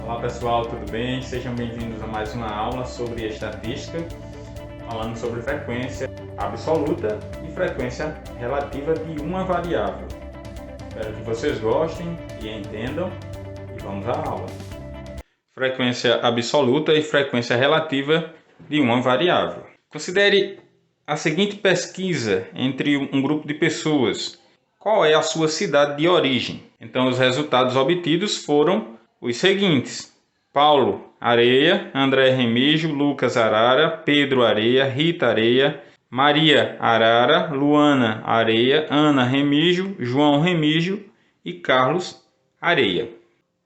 Olá pessoal, tudo bem? Sejam bem-vindos a mais uma aula sobre estatística, falando sobre frequência absoluta e frequência relativa de uma variável. Espero que vocês gostem e entendam e vamos à aula. Frequência absoluta e frequência relativa de uma variável. Considere a seguinte pesquisa entre um grupo de pessoas. Qual é a sua cidade de origem? Então os resultados obtidos foram os seguintes: Paulo, Areia, André Remígio, Lucas Arara, Pedro Areia, Rita Areia, Maria Arara, Luana Areia, Ana Remígio, João Remígio e Carlos Areia.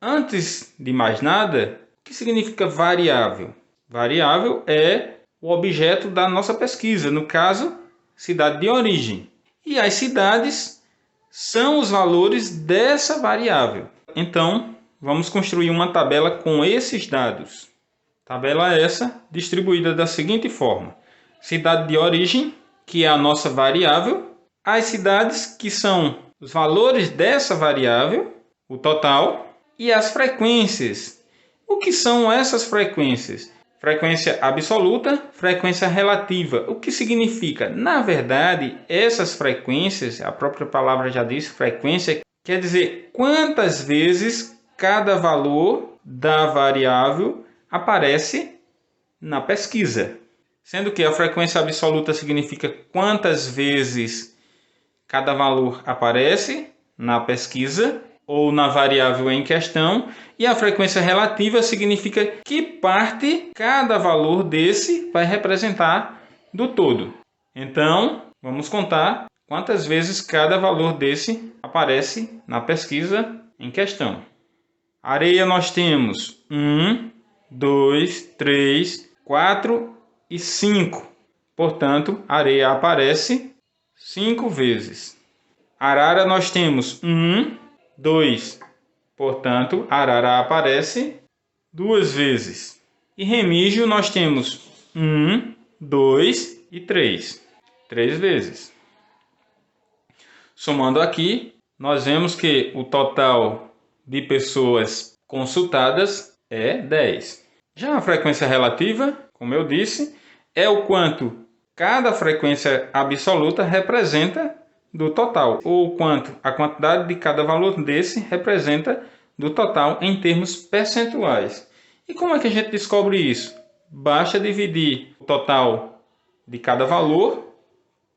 Antes de mais nada, o que significa variável? Variável é o objeto da nossa pesquisa, no caso, cidade de origem. E as cidades são os valores dessa variável. Então, vamos construir uma tabela com esses dados. Tabela essa distribuída da seguinte forma: cidade de origem, que é a nossa variável, as cidades que são os valores dessa variável, o total, e as frequências. O que são essas frequências? Frequência absoluta, frequência relativa. O que significa? Na verdade, essas frequências, a própria palavra já diz, frequência, quer dizer quantas vezes cada valor da variável aparece na pesquisa. Sendo que a frequência absoluta significa quantas vezes cada valor aparece na pesquisa ou na variável em questão, e a frequência relativa significa que parte cada valor desse vai representar do todo. Então, vamos contar quantas vezes cada valor desse aparece na pesquisa em questão. Areia nós temos 1, 2, 3, 4 e 5. Portanto, areia aparece 5 vezes. Arara nós temos 1, 2. Portanto, arara aparece 2 vezes. E remígio nós temos 1, 2 e 3. 3 vezes. Somando aqui, nós vemos que o total de pessoas consultadas é 10. Já a frequência relativa, como eu disse, é o quanto cada frequência absoluta representa do total, ou quanto a quantidade de cada valor desse representa do total em termos percentuais. E como é que a gente descobre isso? Basta dividir o total de cada valor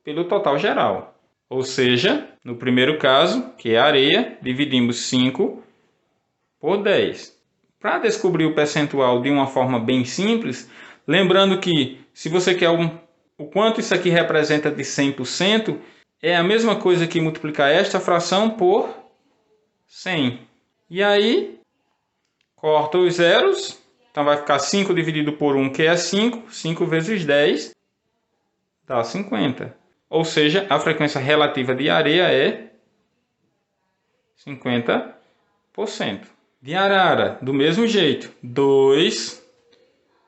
pelo total geral. Ou seja, no primeiro caso, que é a areia, dividimos 5 por 10. Para descobrir o percentual de uma forma bem simples, lembrando que se você quer o quanto isso aqui representa de 100%, é a mesma coisa que multiplicar esta fração por 100. E aí, corta os zeros. Então vai ficar 5 dividido por 1, que é 5. 5 vezes 10 dá 50. Ou seja, a frequência relativa de areia é 50%. De arara, do mesmo jeito. 2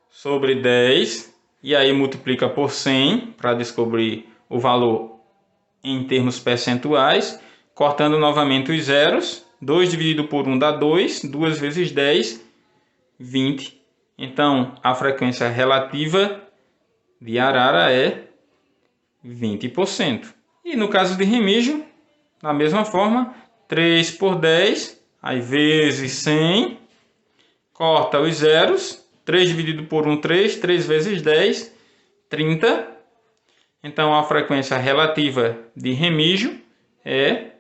sobre 10. E aí multiplica por 100 para descobrir o valor em termos percentuais, cortando novamente os zeros. 2 dividido por 1 dá 2, 2 vezes 10, 20. Então, a frequência relativa de arara é 20%. E no caso de remígio, da mesma forma, 3 por 10, aí vezes 100, corta os zeros. 3 dividido por 1, 3, 3 vezes 10, 30. Então, a frequência relativa de remígio é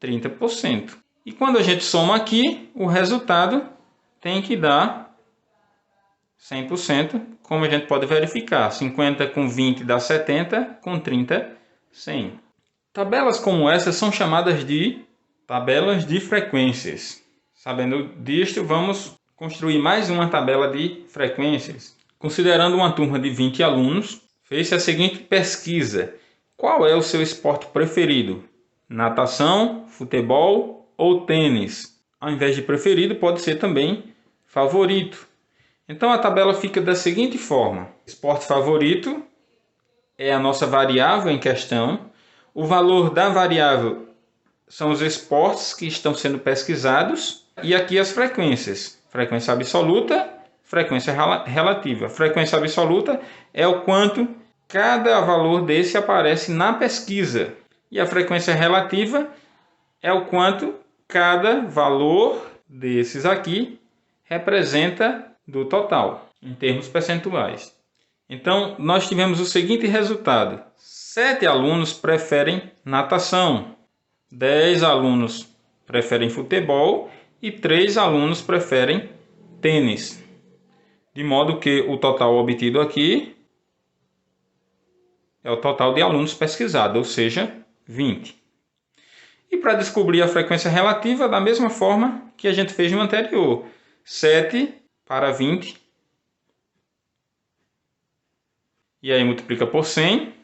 30%. E quando a gente soma aqui, o resultado tem que dar 100%, como a gente pode verificar. 50 com 20 dá 70, com 30, 100. Tabelas como essa são chamadas de tabelas de frequências. Sabendo disto, vamos construir mais uma tabela de frequências. Considerando uma turma de 20 alunos, fez-se a seguinte pesquisa: qual é o seu esporte preferido? Natação, futebol ou tênis? Ao invés de preferido, pode ser também favorito. Então a tabela fica da seguinte forma: esporte favorito é a nossa variável em questão. O valor da variável são os esportes que estão sendo pesquisados. E aqui as frequências. frequência absoluta, frequência relativa. Frequência absoluta é o quanto cada valor desse aparece na pesquisa. E a frequência relativa é o quanto cada valor desses aqui representa do total, em termos percentuais. Então, nós tivemos o seguinte resultado. 7 alunos preferem natação, 10 alunos preferem futebol e 3 alunos preferem tênis. De modo que o total obtido aqui é o total de alunos pesquisados, ou seja, 20. E para descobrir a frequência relativa, da mesma forma que a gente fez no anterior. 7 para 20. E aí multiplica por 100.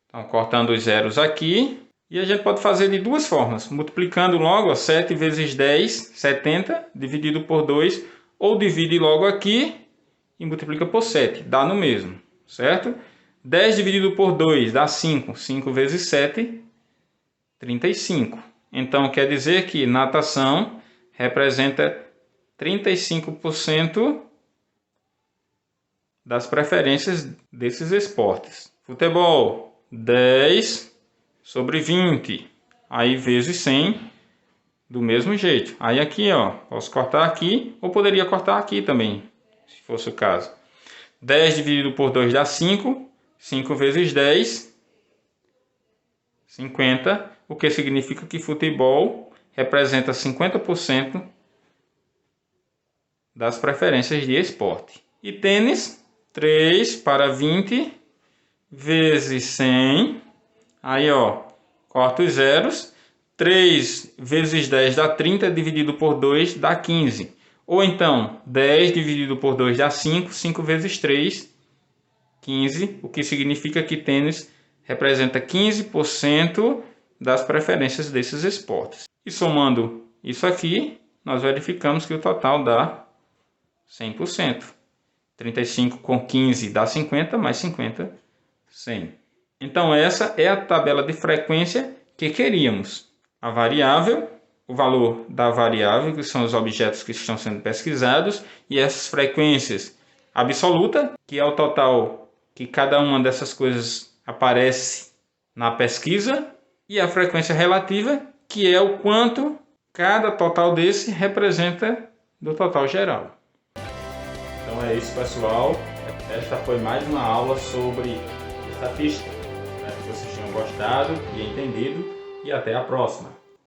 Então, cortando os zeros aqui. E a gente pode fazer de duas formas. Multiplicando logo, ó, 7 vezes 10, 70, dividido por 2. Ou divide logo aqui e multiplica por 7. Dá no mesmo, certo? 10 dividido por 2 dá 5. 5 vezes 7, 35. Então, quer dizer que natação representa 35% das preferências desses esportes. Futebol, 10 sobre 20. Aí, vezes 100, do mesmo jeito. Aí aqui, ó, posso cortar aqui, ou poderia cortar aqui também, se fosse o caso. 10 dividido por 2 dá 5. 5 vezes 10, 50, o que significa que futebol representa 50% das preferências de esporte. E tênis, 3 para 20 vezes 100, aí ó, corta os zeros, 3 vezes 10 dá 30, dividido por 2 dá 15. Ou então, 10 dividido por 2 dá 5, 5 vezes 3, 15, o que significa que tênis representa 15% das preferências desses esportes. E somando isso aqui, nós verificamos que o total dá 100%. 35 com 15 dá 50, mais 50, 100. Então essa é a tabela de frequência que queríamos. A variável, o valor da variável, que são os objetos que estão sendo pesquisados, e essas frequências absoluta, que é o total que cada uma dessas coisas aparece na pesquisa, e a frequência relativa, que é o quanto cada total desse representa do total geral. Então é isso, pessoal. Esta foi mais uma aula sobre estatística. Espero que vocês tenham gostado e entendido, e até a próxima.